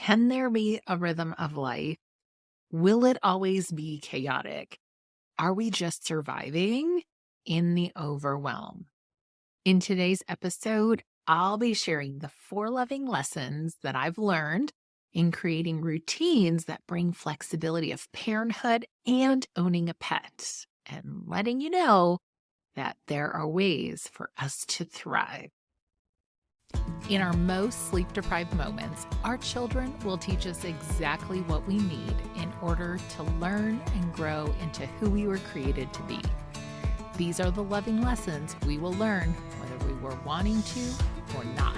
Can there be a rhythm of life? Will it always be chaotic? Are we just surviving in the overwhelm? In today's episode, I'll be sharing the 4 loving lessons that I've learned in creating routines that bring flexibility of parenthood and owning a pet, and letting you know that there are ways for us to thrive. In our most sleep-deprived moments, our children will teach us exactly what we need in order to learn and grow into who we were created to be. These are the loving lessons we will learn whether we were wanting to or not.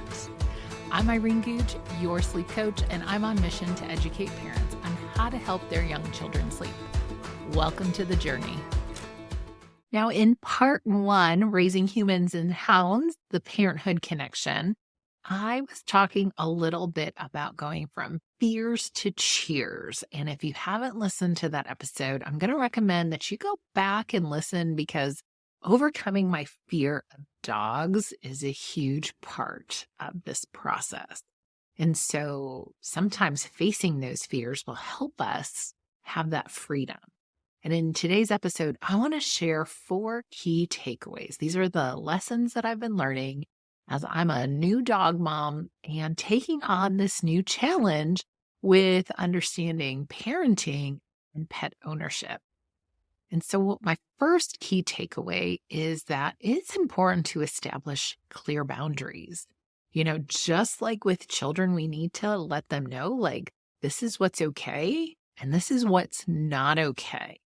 I'm Irene Googe, your sleep coach, and I'm on mission to educate parents on how to help their young children sleep. Welcome to the journey. Now, in part 1, Raising Humans and Hounds, the Parenthood Connection, I was talking a little bit about going from fears to cheers. And if you haven't listened to that episode, I'm going to recommend that you go back and listen, because overcoming my fear of dogs is a huge part of this process. And so sometimes facing those fears will help us have that freedom. And in today's episode, I want to share 4 key takeaways. These are the lessons that I've been learning as I'm a new dog mom and taking on this new challenge with understanding parenting and pet ownership. And so my first key takeaway is that it's important to establish clear boundaries. Just like with children, we need to let them know, like, this is what's okay and this is what's not okay.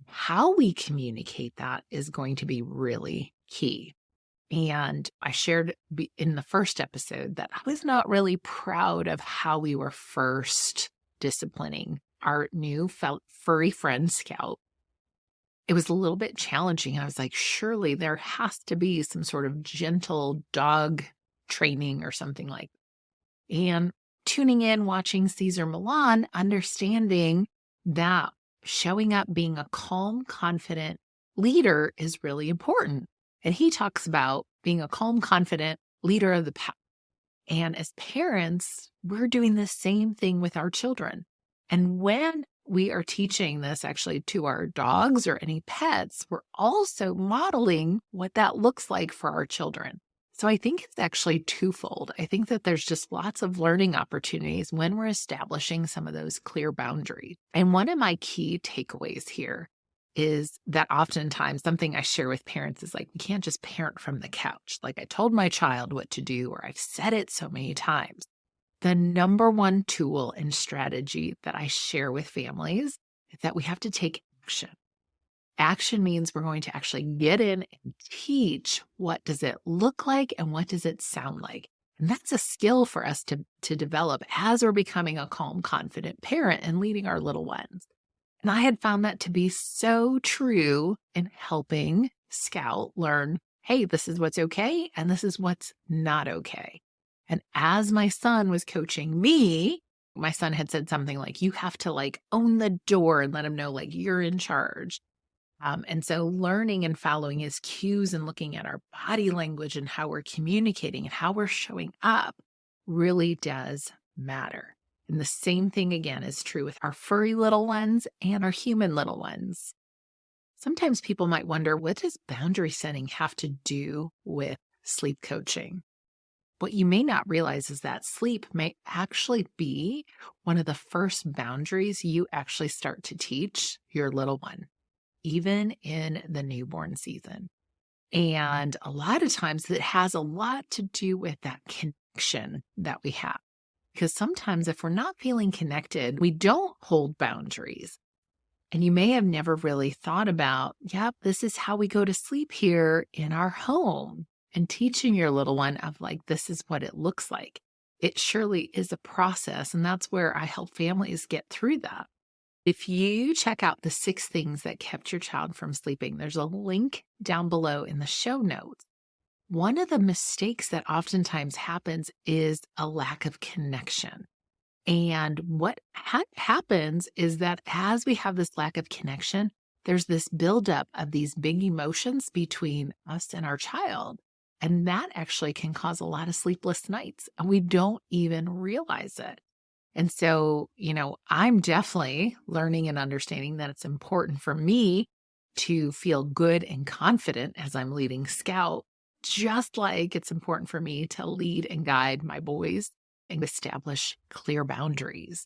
How we communicate that is going to be really key. And I shared in the first episode that I was not really proud of how we were first disciplining our new furry friend, Scout. It was a little bit challenging. I was like, surely there has to be some sort of gentle dog training or something like that. And tuning in, watching Cesar Millan, understanding that showing up, being a calm, confident leader is really important. And he talks about being a calm, confident leader of the pack. And as parents, we're doing the same thing with our children. And when we are teaching this actually to our dogs or any pets, we're also modeling what that looks like for our children. So I think it's actually twofold. I think that there's just lots of learning opportunities when we're establishing some of those clear boundaries. And one of my key takeaways here is that oftentimes something I share with parents is like, we can't just parent from the couch. Like, I told my child what to do, or I've said it so many times. The number one tool and strategy that I share with families is that we have to take action. Action means we're going to actually get in and teach, what does it look like and what does it sound like? And that's a skill for us to develop as we're becoming a calm, confident parent and leading our little ones. And I had found that to be so true in helping Scout learn, hey, this is what's okay and this is what's not okay. And as my son was coaching me, my son had said something like, you have to own the door and let him know you're in charge. And so learning and following his cues and looking at our body language and how we're communicating and how we're showing up really does matter. And the same thing, again, is true with our furry little ones and our human little ones. Sometimes people might wonder, what does boundary setting have to do with sleep coaching? What you may not realize is that sleep may actually be one of the first boundaries you actually start to teach your little one, even in the newborn season. And a lot of times it has a lot to do with that connection that we have. Because sometimes if we're not feeling connected, we don't hold boundaries. And you may have never really thought about, this is how we go to sleep here in our home, and teaching your little one of this is what it looks like. It surely is a process. And that's where I help families get through that. If you check out the 6 things that kept your child from sleeping, there's a link down below in the show notes. One of the mistakes that oftentimes happens is a lack of connection. And what happens is that as we have this lack of connection, there's this buildup of these big emotions between us and our child. And that actually can cause a lot of sleepless nights, and we don't even realize it. And so, I'm definitely learning and understanding that it's important for me to feel good and confident as I'm leading Scout, just like it's important for me to lead and guide my boys and establish clear boundaries.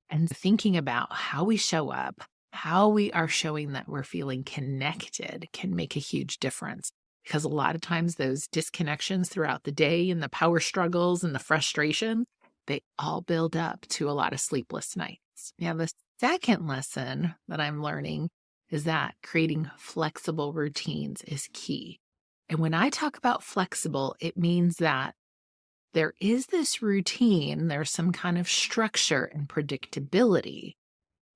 And thinking about how we show up, how we are showing that we're feeling connected can make a huge difference. Because a lot of times those disconnections throughout the day and the power struggles and the frustration, they all build up to a lot of sleepless nights. Now, the second lesson that I'm learning is that creating flexible routines is key. And when I talk about flexible, it means that there is this routine, there's some kind of structure and predictability,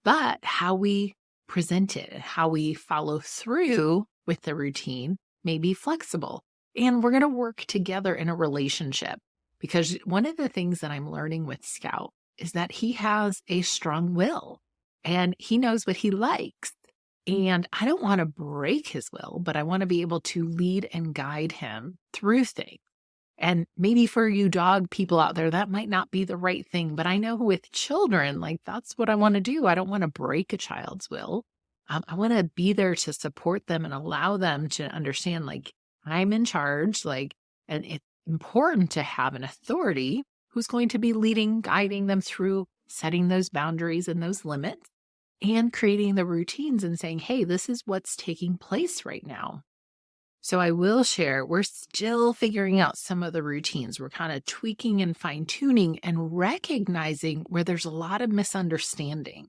but how we present it, how we follow through with the routine may be flexible. And we're going to work together in a relationship because one of the things that I'm learning with Scout is that he has a strong will and he knows what he likes. And I don't want to break his will, but I want to be able to lead and guide him through things. And maybe for you dog people out there, that might not be the right thing. But I know with children, like that's what I want to do. I don't want to break a child's will. I want to be there to support them and allow them to understand, like, I'm in charge, and it's important to have an authority who's going to be leading, guiding them through setting those boundaries and those limits and creating the routines and saying, hey, this is what's taking place right now. So I will share, we're still figuring out some of the routines. We're kind of tweaking and fine tuning and recognizing where there's a lot of misunderstanding.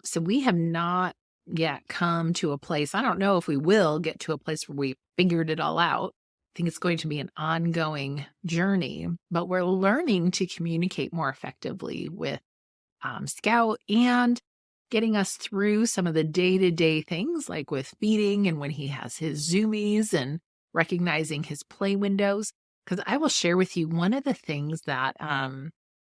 So we have not yet come to a place. I don't know if we will get to a place where we figured it all out. I think it's going to be an ongoing journey, but we're learning to communicate more effectively with Scout and getting us through some of the day-to-day things like with feeding and when he has his zoomies and recognizing his play windows. Because I will share with you one of the things that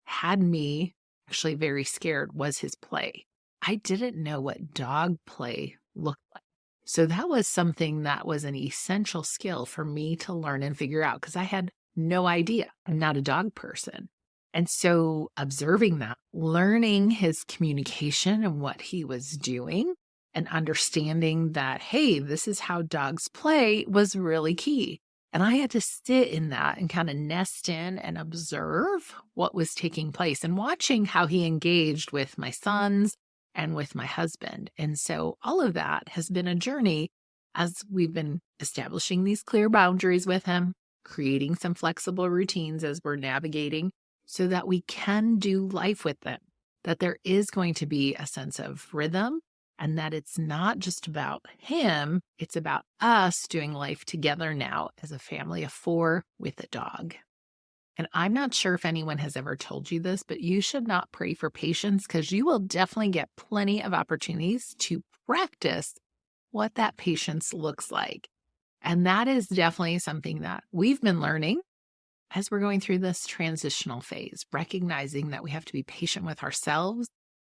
had me actually very scared was his play. I didn't know what dog play looked like. So that was something that was an essential skill for me to learn and figure out because I had no idea. I'm not a dog person. And so observing that, learning his communication and what he was doing and understanding that, hey, this is how dogs play was really key. And I had to sit in that and kind of nest in and observe what was taking place and watching how he engaged with my sons and with my husband. And so all of that has been a journey as we've been establishing these clear boundaries with him, creating some flexible routines as we're navigating so that we can do life with them, that there is going to be a sense of rhythm and that it's not just about him, it's about us doing life together now as a family of 4 with a dog. And I'm not sure if anyone has ever told you this, but you should not pray for patience because you will definitely get plenty of opportunities to practice what that patience looks like. And that is definitely something that we've been learning as we're going through this transitional phase, recognizing that we have to be patient with ourselves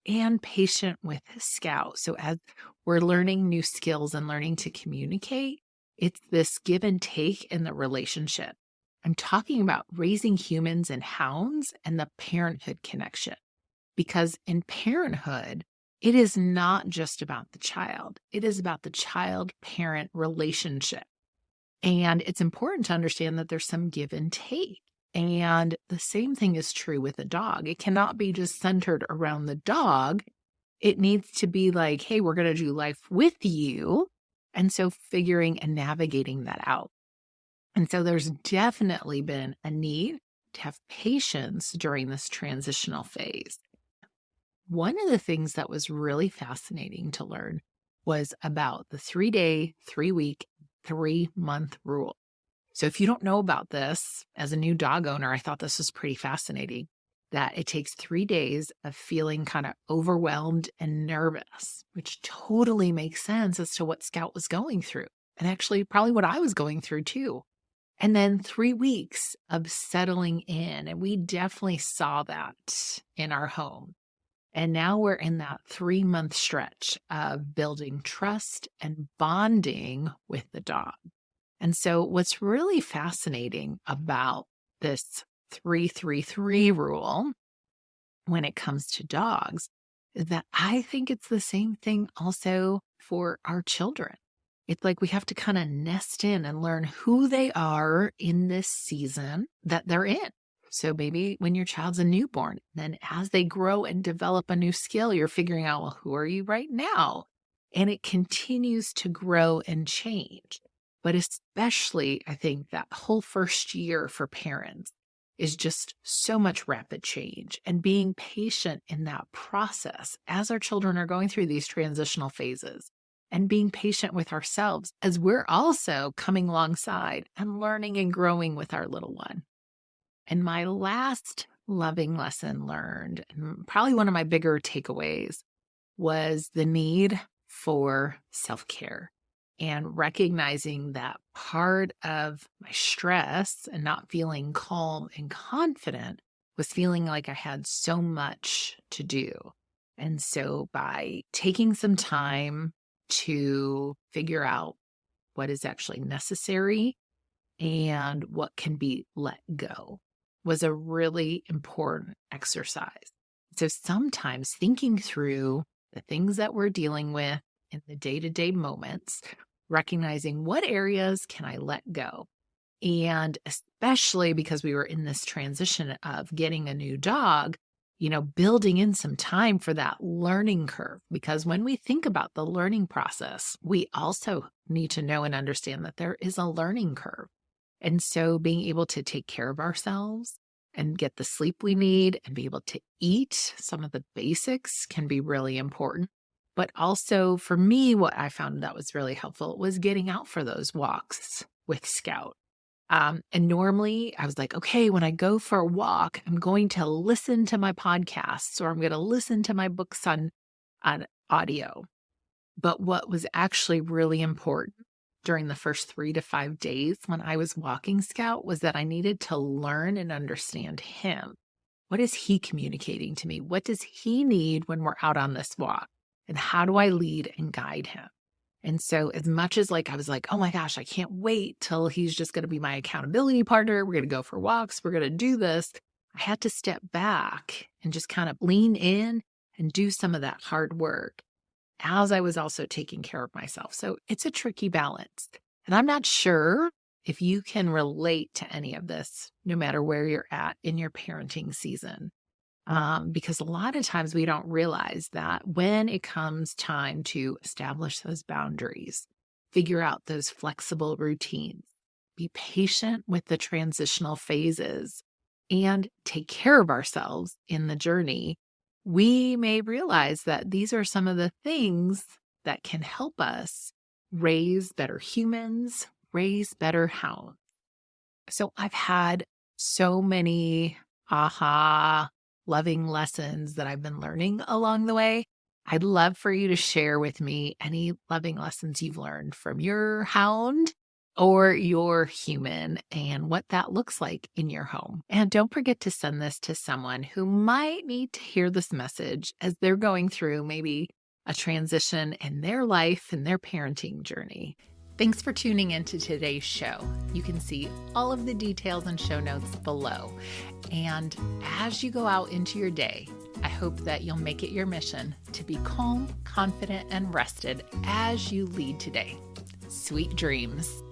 and patient with Scout. So as we're learning new skills and learning to communicate, it's this give and take in the relationship. I'm talking about raising humans and hounds and the parenthood connection. Because in parenthood, it is not just about the child. It is about the child-parent relationship. And it's important to understand that there's some give and take. And the same thing is true with a dog. It cannot be just centered around the dog. It needs to be like, hey, we're going to do life with you. And so figuring and navigating that out. And so there's definitely been a need to have patience during this transitional phase. One of the things that was really fascinating to learn was about the 3-day, 3-week, 3-month rule. So if you don't know about this, as a new dog owner, I thought this was pretty fascinating, that it takes 3 days of feeling kind of overwhelmed and nervous, which totally makes sense as to what Scout was going through. And actually probably what I was going through too. And then 3 weeks of settling in. And we definitely saw that in our home. And now we're in that 3-month stretch of building trust and bonding with the dog. And so what's really fascinating about this 3-3-3 rule when it comes to dogs is that I think it's the same thing also for our children. It's like we have to kind of nest in and learn who they are in this season that they're in. So maybe when your child's a newborn, then as they grow and develop a new skill, you're figuring out, well, who are you right now? And it continues to grow and change. But especially, I think that whole first year for parents is just so much rapid change, and being patient in that process as our children are going through these transitional phases, and being patient with ourselves as we're also coming alongside and learning and growing with our little one. And my last loving lesson learned, and probably one of my bigger takeaways, was the need for self-care and recognizing that part of my stress and not feeling calm and confident was feeling like I had so much to do. And so by taking some time to figure out what is actually necessary and what can be let go was a really important exercise. So sometimes thinking through the things that we're dealing with in the day-to-day moments, recognizing what areas can I let go. And especially because we were in this transition of getting a new dog, building in some time for that learning curve. Because when we think about the learning process, we also need to know and understand that there is a learning curve. And so being able to take care of ourselves and get the sleep we need and be able to eat some of the basics can be really important. But also for me, what I found that was really helpful was getting out for those walks with Scout. And normally I was like, okay, when I go for a walk, I'm going to listen to my podcasts or I'm going to listen to my books on audio. But what was actually really important during the first 3 to 5 days when I was walking Scout was that I needed to learn and understand him. What is he communicating to me? What does he need when we're out on this walk? And how do I lead and guide him? And so as much as I was like, oh my gosh, I can't wait till he's just going to be my accountability partner. We're going to go for walks. We're going to do this. I had to step back and just kind of lean in and do some of that hard work as I was also taking care of myself. So it's a tricky balance. And I'm not sure if you can relate to any of this, no matter where you're at in your parenting season. Because a lot of times we don't realize that when it comes time to establish those boundaries, figure out those flexible routines, be patient with the transitional phases, and take care of ourselves in the journey, we may realize that these are some of the things that can help us raise better humans, raise better hounds. So I've had so many loving lessons that I've been learning along the way. I'd love for you to share with me any loving lessons you've learned from your hound or your human and what that looks like in your home. And don't forget to send this to someone who might need to hear this message as they're going through maybe a transition in their life and their parenting journey. Thanks for tuning into today's show. You can see all of the details and show notes below. And as you go out into your day, I hope that you'll make it your mission to be calm, confident, and rested as you lead today. Sweet dreams.